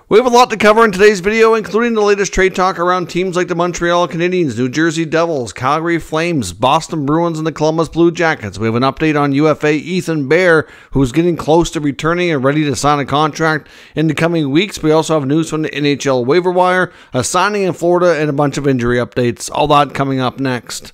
We have a lot to cover in today's video, including the latest trade talk around teams like the Montreal Canadiens, New Jersey Devils, Calgary Flames, Boston Bruins, and the Columbus Blue Jackets. We have an update on UFA Ethan Bear, who's getting close to returning and ready to sign a contract in the coming weeks. We also have news from the NHL waiver wire, a signing in Florida, and a bunch of injury updates. All that coming up next.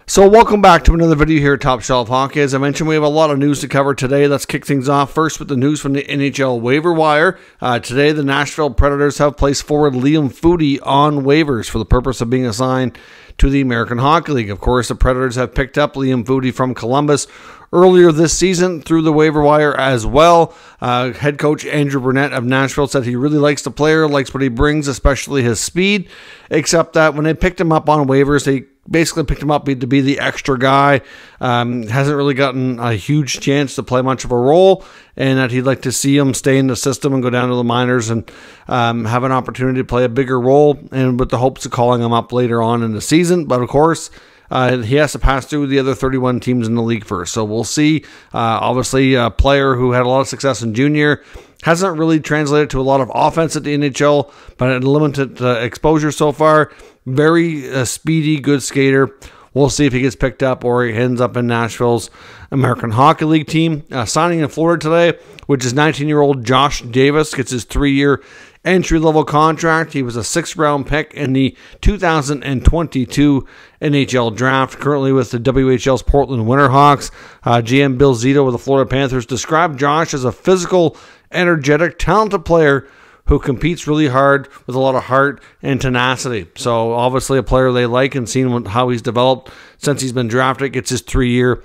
So welcome back to another video here at Top Shelf Hockey. As I mentioned, we have a lot of news to cover today. Let's kick things off first with the news from the NHL waiver wire. Today, the Nashville Predators have placed forward Liam Foudy on waivers for the purpose of being assigned to the American Hockey League. Of course, the Predators have picked up Liam Foudy from Columbus earlier this season through the waiver wire as well. Head coach Andrew Burnett of Nashville said he really likes the player, likes what he brings, especially his speed, except that when they picked him up on waivers, they basically picked him up to be the extra guy. Hasn't really gotten a huge chance to play much of a role, and that he'd like to see him stay in the system and go down to the minors and have an opportunity to play a bigger role, and with the hopes of calling him up later on in the season. But of course, he has to pass through the other 31 teams in the league first. So we'll see. Obviously, a player who had a lot of success in junior, hasn't really translated to a lot of offense at the NHL, but had limited exposure so far. Very speedy, good skater. We'll see if he gets picked up or he ends up in Nashville's American Hockey League team. Signing in Florida today, which is 19-year-old Josh Davis, gets his 3-year entry-level contract. He was a 6th-round pick in the 2022 NHL draft, currently with the WHL's Portland Winterhawks. GM Bill Zito with the Florida Panthers described Josh as a physical, energetic, talented player who competes really hard with a lot of heart and tenacity. So obviously a player they like, and seeing how he's developed since he's been drafted, gets his 3-year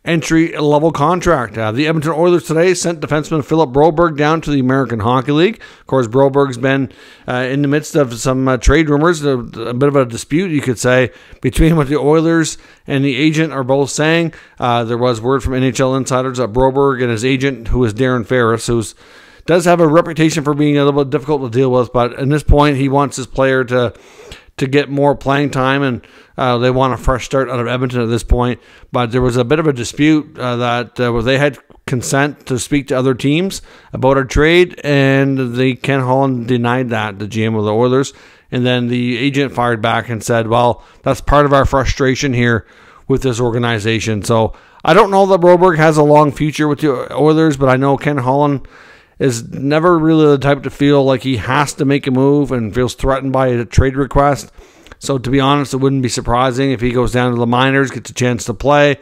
entry-level contract. The Edmonton Oilers today sent defenseman Philip Broberg down to the American Hockey League. Of course, Broberg's been in the midst of some trade rumors, a bit of a dispute, you could say, between what the Oilers and the agent are both saying. There was word from NHL insiders that Broberg and his agent, who is Darren Ferris, does have a reputation for being a little bit difficult to deal with, but at this point, he wants his player to get more playing time, and they want a fresh start out of Edmonton at this point. But there was a bit of a dispute that they had consent to speak to other teams about a trade, and Ken Holland denied that, the GM of the Oilers. And then the agent fired back and said, well, that's part of our frustration here with this organization. So I don't know that Broberg has a long future with the Oilers, but I know Ken Holland is never really the type to feel like he has to make a move and feels threatened by a trade request. So to be honest, it wouldn't be surprising if he goes down to the minors, gets a chance to play,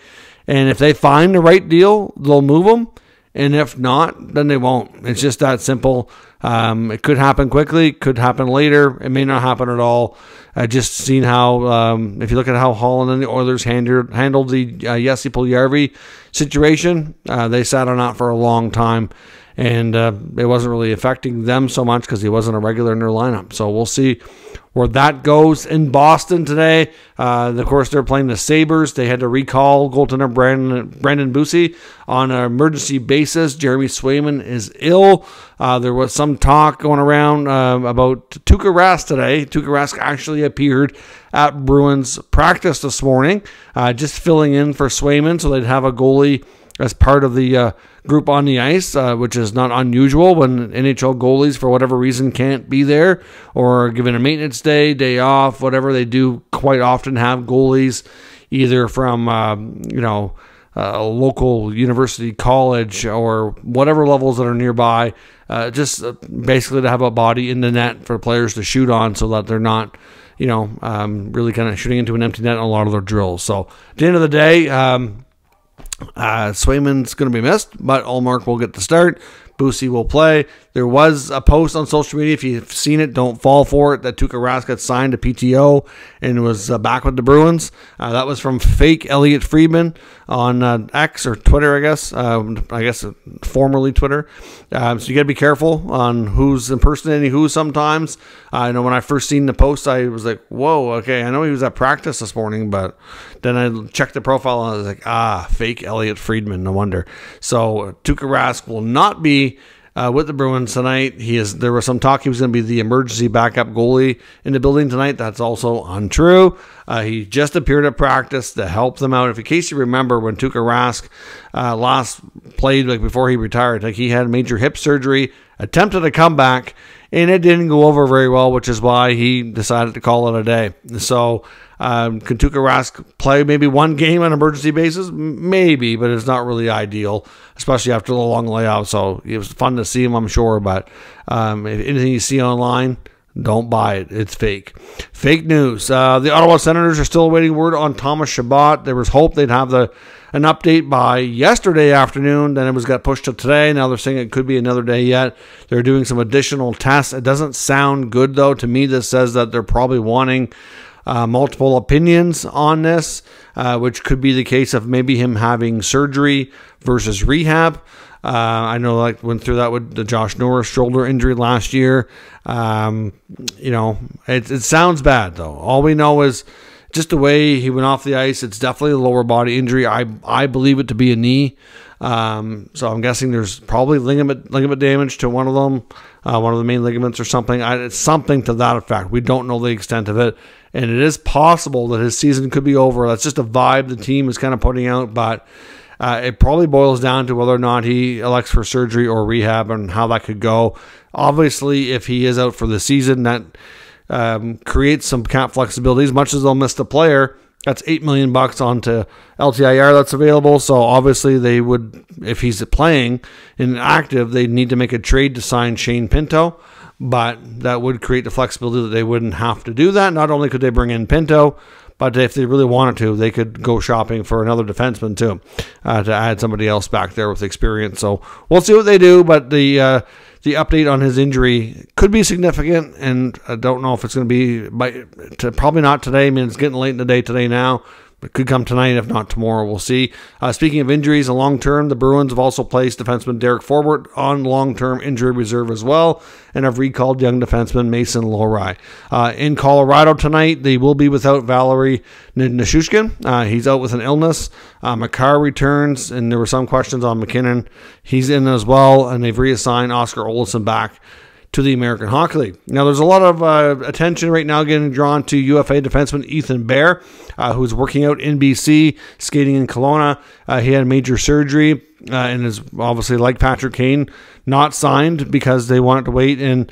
and if they find the right deal, they'll move him, and if not, then they won't. It's just that simple. It could happen quickly, could happen later, it may not happen at all. Just seen how, if you look at how Holland and the Oilers handled the Jesse Puljujarvi situation, they sat on that for a long time. And it wasn't really affecting them so much because he wasn't a regular in their lineup. So we'll see where that goes. In Boston today, of course, they're playing the Sabres. They had to recall goaltender Brandon Bussi on an emergency basis. Jeremy Swayman is ill. There was some talk going around about Tuukka Rask today. Tuukka Rask actually appeared at Bruins practice this morning, just filling in for Swayman so they'd have a goalie as part of the group on the ice, which is not unusual when NHL goalies, for whatever reason, can't be there or given a maintenance day off, whatever. They do quite often have goalies either from, a local university, college, or whatever levels that are nearby, just basically to have a body in the net for players to shoot on so that they're not, really kind of shooting into an empty net on a lot of their drills. So at the end of the day, Swayman's going to be missed, but Ullmark will get the start. Bussi will play. There was a post on social media, if you've seen it, don't fall for it, that Tuukka Rask got signed to PTO and was back with the Bruins. That was from fake Elliot Friedman on X or Twitter, I guess formerly Twitter. So you got to be careful on who's impersonating who sometimes. I know when I first seen the post, I was like, whoa, okay, I know he was at practice this morning, but then I checked the profile and I was like, fake Elliot Friedman, no wonder. So Tuukka Rask will not be with the Bruins tonight. There was some talk he was going to be the emergency backup goalie in the building tonight. That's also untrue. He just appeared at practice to help them out. If in case you remember, when Tuukka Rask last played, like before he retired, like he had major hip surgery, attempted a comeback, and it didn't go over very well, which is why he decided to call it a day. So can Tuukka Rask play maybe one game on an emergency basis? Maybe, but it's not really ideal, especially after the long layoff. So it was fun to see him, I'm sure, but if anything you see online, don't buy it. It's fake. Fake news. The Ottawa Senators are still awaiting word on Thomas Chabot. There was hope they'd have an update by yesterday afternoon. Then it got pushed to today. Now they're saying it could be another day yet. They're doing some additional tests. It doesn't sound good, though. To me, this says that they're probably wanting multiple opinions on this, which could be the case of maybe him having surgery versus rehab. I know, like, went through that with the Josh Norris shoulder injury last year. It sounds bad, though. All we know is just the way he went off the ice. It's definitely a lower body injury. I believe it to be a knee. So I'm guessing there's probably ligament damage to one of them, one of the main ligaments or something. It's something to that effect. We don't know the extent of it. And it is possible that his season could be over. That's just a vibe the team is kind of putting out, but it probably boils down to whether or not he elects for surgery or rehab and how that could go. Obviously, if he is out for the season, that creates some cap flexibility. As much as they'll miss the player, that's $8 million onto LTIR that's available. So obviously they would, if he's playing and active, they need to make a trade to sign Shane Pinto. But that would create the flexibility that they wouldn't have to do that. Not only could they bring in Pinto, but if they really wanted to, they could go shopping for another defenseman too, to add somebody else back there with experience. So we'll see what they do. But the update on his injury could be significant, and I don't know if it's going to be probably not today. I mean, it's getting late in the day today now. It could come tonight, if not tomorrow. We'll see. Speaking of injuries and long-term, the Bruins have also placed defenseman Derek Forbort on long-term injury reserve as well, and have recalled young defenseman Mason Lohrei. In Colorado tonight, they will be without Valerie Nichushkin. He's out with an illness. Makar returns, and there were some questions on McKinnon. He's in as well, and they've reassigned Oscar Olsson back to the American Hockey League. Now, there's a lot of attention right now getting drawn to UFA defenseman Ethan Bear, who's working out in BC, skating in Kelowna. He had major surgery and is obviously, like Patrick Kane, not signed because they wanted to wait and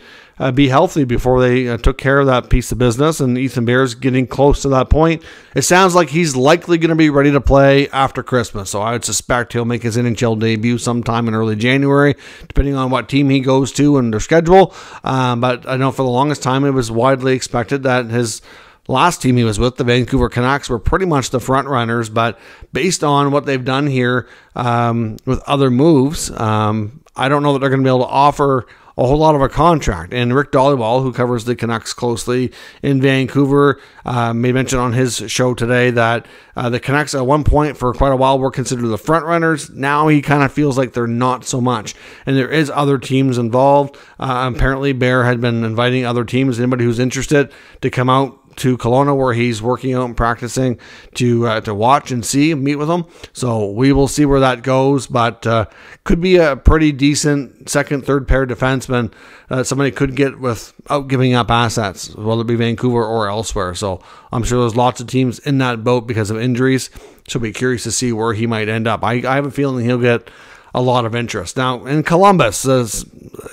be healthy before they took care of that piece of business. And Ethan Bear's getting close to that point. It sounds like he's likely going to be ready to play after Christmas. So I would suspect he'll make his NHL debut sometime in early January, depending on what team he goes to and their schedule. But I know for the longest time it was widely expected that his last team he was with, the Vancouver Canucks, were pretty much the front runners. But based on what they've done here with other moves, I don't know that they're going to be able to offer a whole lot of a contract. And Rick Dhaliwal, who covers the Canucks closely in Vancouver, made mention on his show today that the Canucks at one point for quite a while were considered the front runners. Now he kind of feels like they're not so much. And there is other teams involved. Apparently Bear had been inviting other teams, anybody who's interested, to come out to Kelowna, where he's working out and practicing, to watch and see and meet with them. So we will see where that goes, but could be a pretty decent second, third pair defenseman somebody could get without giving up assets, whether it be Vancouver or elsewhere. So I'm sure there's lots of teams in that boat because of injuries. So be curious to see where he might end up. I have a feeling he'll get a lot of interest. Now, in Columbus, there's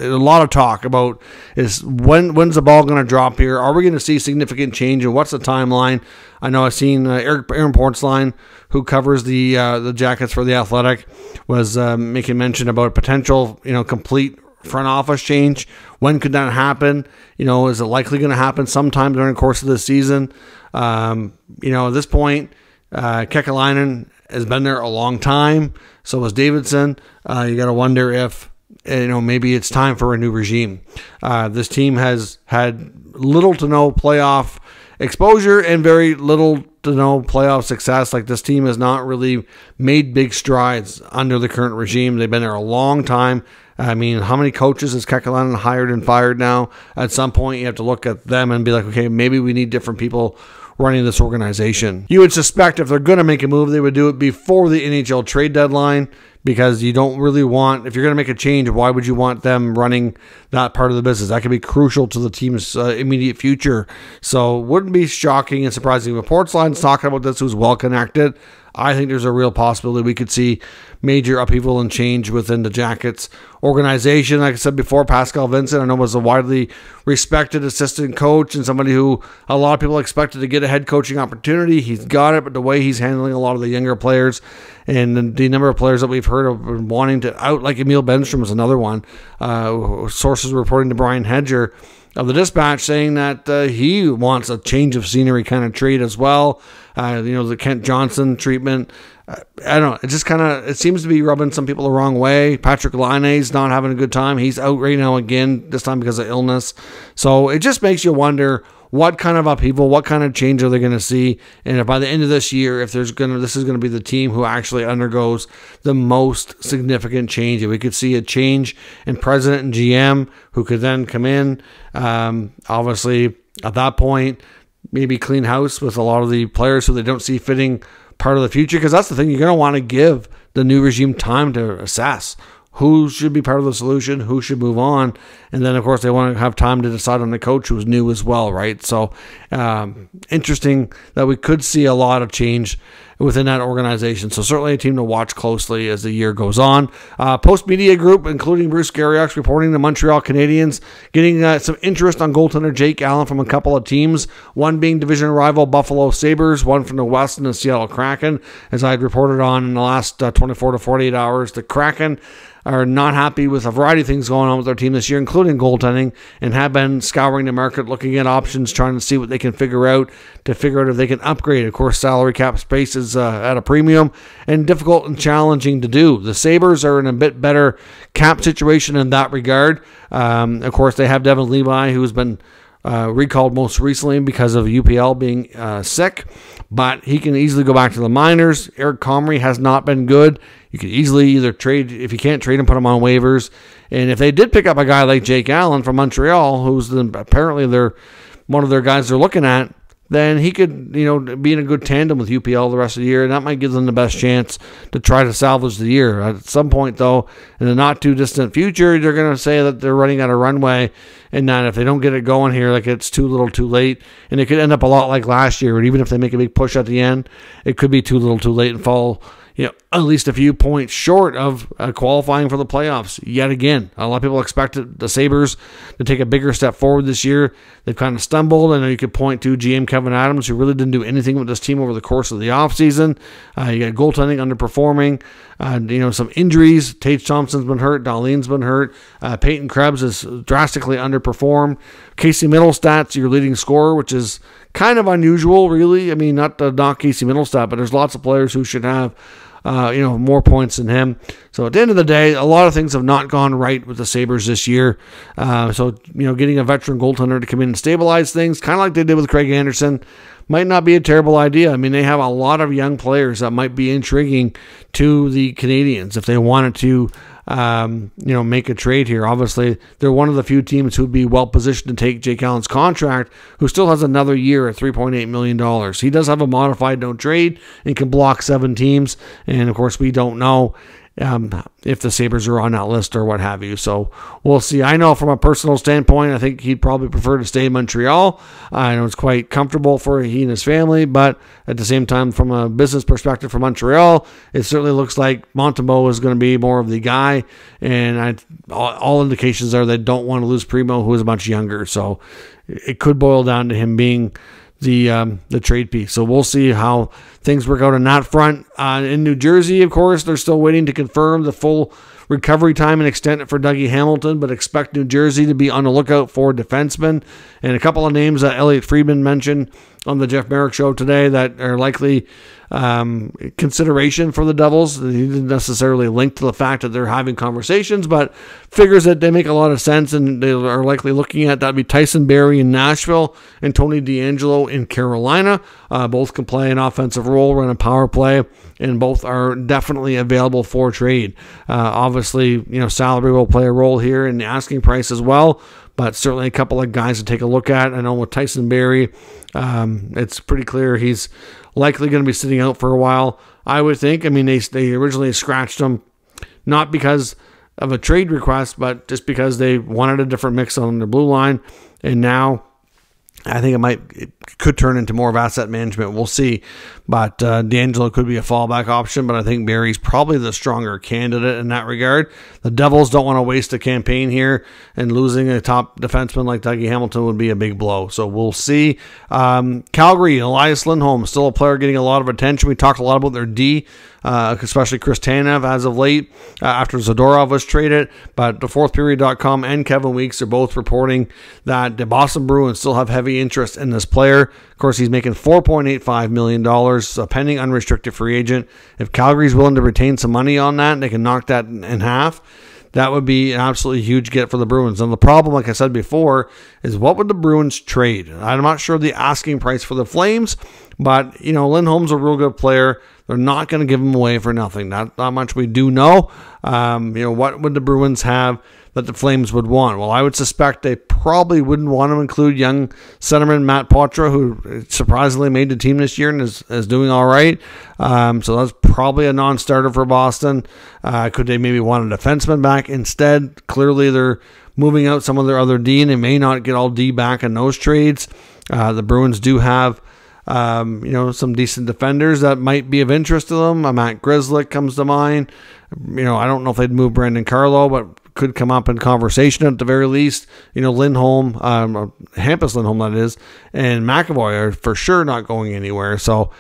a lot of talk about is when's the ball going to drop here? Are we going to see significant change, and what's the timeline? I know I've seen Aaron Portzline, who covers the Jackets for The Athletic, was making mention about a potential, complete front office change. When could that happen? Is it likely going to happen sometime during the course of the season? At this point, Kekalainen has been there a long time. So was Davidson. You got to wonder if, maybe it's time for a new regime. This team has had little to no playoff exposure and very little to no playoff success. Like, this team has not really made big strides under the current regime. They've been there a long time. I mean, how many coaches has Kekalainen hired and fired now? At some point, you have to look at them and be like, okay, maybe we need different people running this organization. You would suspect if they're going to make a move, they would do it before the NHL trade deadline, because you don't really want, if you're going to make a change, why would you want them running that part of the business? That could be crucial to the team's immediate future. So wouldn't be shocking and surprising. If Portsline's talking about this, who's well connected, I think there's a real possibility we could see major upheaval and change within the Jackets organization. Like I said before, Pascal Vincent, I know, was a widely respected assistant coach and somebody who a lot of people expected to get a head coaching opportunity. He's got it, but the way he's handling a lot of the younger players and the number of players that we've heard of wanting to out, like Emil Benstrom is another one. Sources reporting to Brian Hedger of the Dispatch saying that he wants a change of scenery kind of trade as well. The Kent Johnson treatment. I don't know. It just kind of, it seems to be rubbing some people the wrong way. Patrick Laine's not having a good time. He's out right now again, this time because of illness. So it just makes you wonder what kind of upheaval, what kind of change are they going to see? And if by the end of this year, if this is going to be the team who actually undergoes the most significant change. If we could see a change in president and GM who could then come in, obviously at that point, maybe clean house with a lot of the players who they don't see fitting part of the future, because that's the thing. You're going to want to give the new regime time to assess who should be part of the solution, who should move on, and then of course they want to have time to decide on the coach who's new as well, right? So interesting that we could see a lot of change within that organization. So certainly a team to watch closely as the year goes on. Post Media Group, including Bruce Garriox, reporting the Montreal Canadiens getting some interest on goaltender Jake Allen from a couple of teams, one being division rival Buffalo Sabres, one from the West and the Seattle Kraken. As I had reported on in the last 24 to 48 hours, the Kraken are not happy with a variety of things going on with their team this year, including goaltending, and have been scouring the market, looking at options, trying to see what they can figure out if they can upgrade. Of course, salary cap space is at a premium and difficult and challenging to do. The Sabres are in a bit better cap situation in that regard. Of course, they have Devin Levi, who's been recalled most recently because of UPL being sick, but he can easily go back to the minors. Eric Comrie has not been good. You could easily either trade, if you can't trade him, put him on waivers. And if they did pick up a guy like Jake Allen from Montreal, who's apparently one of their guys they're looking at, then he could, be in a good tandem with UPL the rest of the year, and that might give them the best chance to try to salvage the year. At some point, though, in the not-too-distant future, they're going to say that they're running out of runway, and that if they don't get it going here, like it's too little too late, and it could end up a lot like last year, and even if they make a big push at the end, it could be too little too late and fall at least a few points short of qualifying for the playoffs yet again. A lot of people expected the Sabres to take a bigger step forward this year. They've kind of stumbled, and you could point to GM Kevin Adams, who really didn't do anything with this team over the course of the offseason. You got goaltending underperforming, some injuries. Tage Thompson's been hurt. Darlene's been hurt. Peyton Krebs has drastically underperformed. Casey Middlestad's your leading scorer, which is kind of unusual, really. I mean, not to knock Casey Middlestad, but there's lots of players who should have more points than him. So at the end of the day, a lot of things have not gone right with the Sabres this year. Getting a veteran goaltender to come in and stabilize things, kind of like they did with Craig Anderson, might not be a terrible idea. I mean, they have a lot of young players that might be intriguing to the Canadiens if they wanted to make a trade here. Obviously, they're one of the few teams who would be well positioned to take Jake Allen's contract, who still has another year at $3.8 million. He does have a modified no trade and can block 7 teams. And of course, we don't know if the Sabres are on that list or what have you. So we'll see. I know from a personal standpoint, I think he'd probably prefer to stay in Montreal. I know it's quite comfortable for he and his family, but at the same time, from a business perspective for Montreal, it certainly looks like Montembeault is going to be more of the guy, and all indications are they don't want to lose Primo, who is much younger. So it could boil down to him being the trade piece. So we'll see how things work out on that front. In New Jersey, of course, they're still waiting to confirm the full recovery time and extent it for Dougie Hamilton, but expect New Jersey to be on the lookout for defensemen. And a couple of names that Elliot Friedman mentioned on the Jeff Merrick show today that are likely consideration for the Devils. He didn't necessarily link to the fact that they're having conversations, but figures that they make a lot of sense, and they are likely looking at that would be Tyson Barrie in Nashville and Tony DeAngelo in Carolina. Both can play an offensive role, run a power play, and both are definitely available for trade. Obviously, salary will play a role here in the asking price as well. but certainly a couple of guys to take a look at. I know with Tyson Barrie, it's pretty clear he's likely going to be sitting out for a while, I would think. I mean, they originally scratched him not because of a trade request, but just because they wanted a different mix on the blue line, and now I think it could turn into more of asset management. We'll see. But D'Angelo could be a fallback option, but I think Barry's probably the stronger candidate in that regard. The Devils don't want to waste a campaign here, and losing a top defenseman like Dougie Hamilton would be a big blow. So we'll see. Calgary, Elias Lindholm, still a player getting a lot of attention. We talked a lot about their D, especially Chris Tanev as of late after Zadorov was traded. But the fourthperiod.com and Kevin Weeks are both reporting that the Boston Bruins still have heavy interest in this player. Of course, he's making $4.85 million, a pending unrestricted free agent. If Calgary's willing to retain some money on that, they can knock that in half. That would be an absolutely huge get for the Bruins. And the problem, like I said before, is what would the Bruins trade? I'm not sure the asking price for the Flames, but, you know, Lindholm's a real good player. They're not going to give him away for nothing. Not much we do know. You know, what would the Bruins have that the Flames would want? Well, I would suspect they probably wouldn't want to include young centerman Matt Poitras, who surprisingly made the team this year and is doing all right. So that's probably a non-starter for Boston. Could they maybe want a defenseman back instead? Clearly, they're moving out some of their other D, and they may not get all D back in those trades. The Bruins do have you know, some decent defenders that might be of interest to them. Matt Grzelcyk comes to mind. You know, I don't know if they'd move Brandon Carlo, but could come up in conversation at the very least. You know, Lindholm, Hampus Lindholm that is, and McAvoy are for sure not going anywhere. So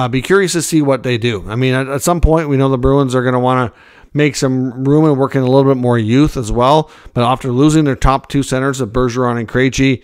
be curious to see what they do. I mean, at some point, we know the Bruins are going to want to make some room and work in a little bit more youth as well. But after losing their top two centers of Bergeron and Krejci,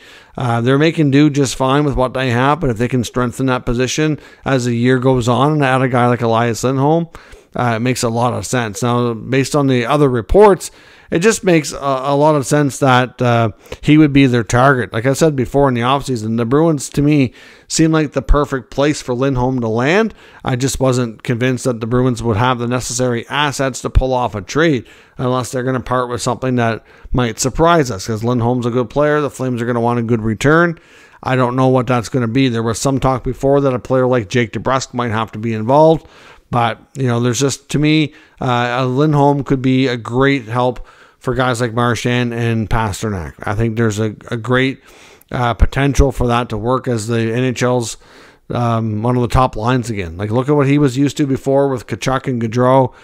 they're making do just fine with what they have. But if they can strengthen that position as the year goes on and add a guy like Elias Lindholm, it makes a lot of sense. Now, based on the other reports, it just makes a lot of sense that he would be their target. Like I said before in the offseason, the Bruins, to me, seemed like the perfect place for Lindholm to land. I just wasn't convinced that the Bruins would have the necessary assets to pull off a trade unless they're going to part with something that might surprise us, because Lindholm's a good player. The Flames are going to want a good return. I don't know what that's going to be. There was some talk before that a player like Jake DeBrusk might have to be involved. But, you know, there's just, to me, Lindholm could be a great help for guys like Marchand and Pasternak. I think there's a great potential for that to work as the NHL's one of the top lines again. Like, look at what he was used to before with Tkachuk and Gaudreau.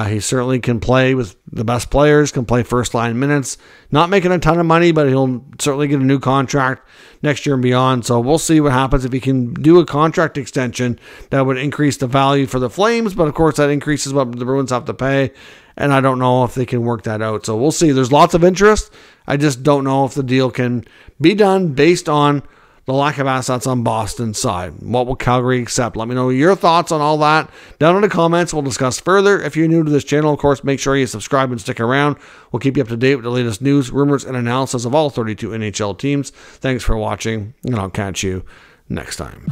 He certainly can play with the best players, can play first-line minutes. Not making a ton of money, but he'll certainly get a new contract next year and beyond. So we'll see what happens if he can do a contract extension that would increase the value for the Flames. But, of course, that increases what the Bruins have to pay. And I don't know if they can work that out. So we'll see. There's lots of interest. I just don't know if the deal can be done based on the lack of assets on Boston's side. What will Calgary accept? Let me know your thoughts on all that down in the comments. We'll discuss further. If you're new to this channel, of course, make sure you subscribe and stick around. We'll keep you up to date with the latest news, rumors, and analysis of all 32 NHL teams. Thanks for watching, and I'll catch you next time.